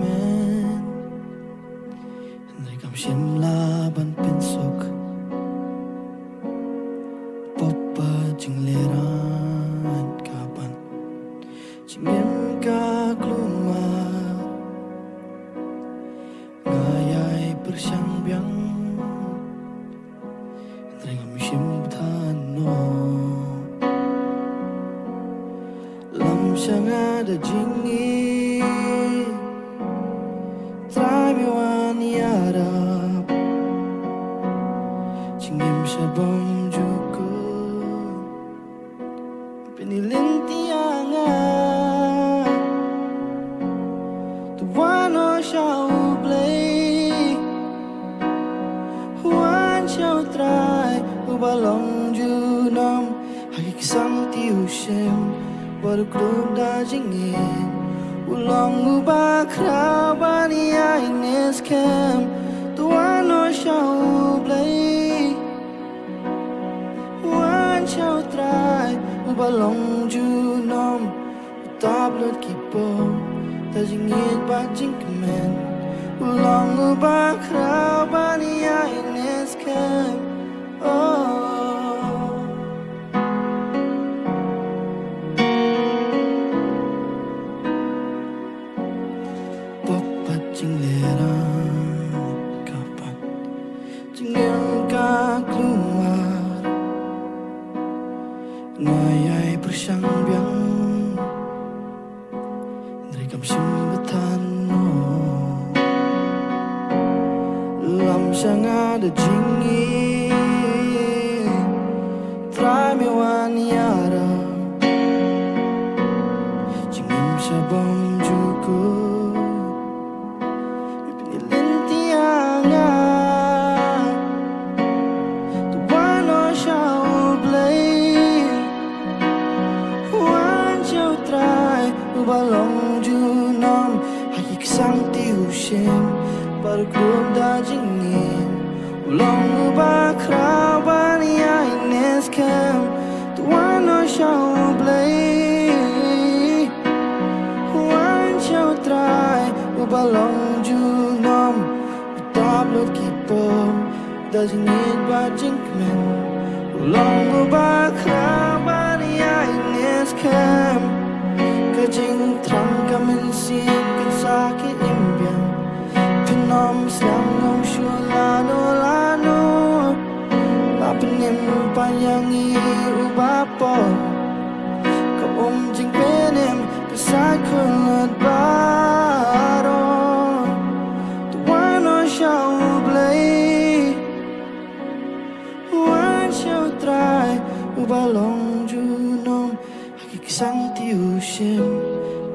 men Andai kam siem laban pensok Popa jing leran kapan Cingem ka keluar Ngayai bersyang biang Andai kam siem betano Lam syang ada jingi Trai miwan yarap Cingem syabam juga Penilin tianga Tuwano syau play Huan syau trai Ubalong junam Hagi kisang tiu shem Baru klub da jingin Ulang ubah kerabani aines kem Tuano syau play Wan syau try Ubalong junom Utablut kipom Da jingit bajing kemen Ulang ubah kerabani aines kem Oh Jing leran kapan Cingem ka keluar Ngayai bersyang biang Dari kam simbetano Lam syang ada jingi Trai mewan yara Cingem syabam juga Balong junam Hagi kisang tiu shem Baru klub da jingin Ulang ubah kerabani aines kem Tuano syau play Huan syau try Ubalong junam Utablut kipom Da jingit bajing kemen Ulang ubah kerabani aines kem Kajing terang kamen siap kan sakit impian Penom selang ngom syulano lano Lapenim panyangi ubapo Kau jing penem kesat kunut baro Tuano syau play Wan syau try Ubalong junom Kisang tiu shem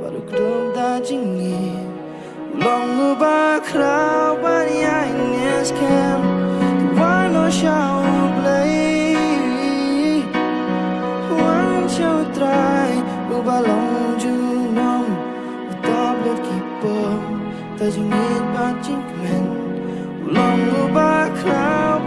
Baru klub da jingin Ulang ubah kerabani aines kem Tuano syau play Huan syau try Ubalong junom Utablut kipom Da jingit bajing kemen Ulang ubah kerabani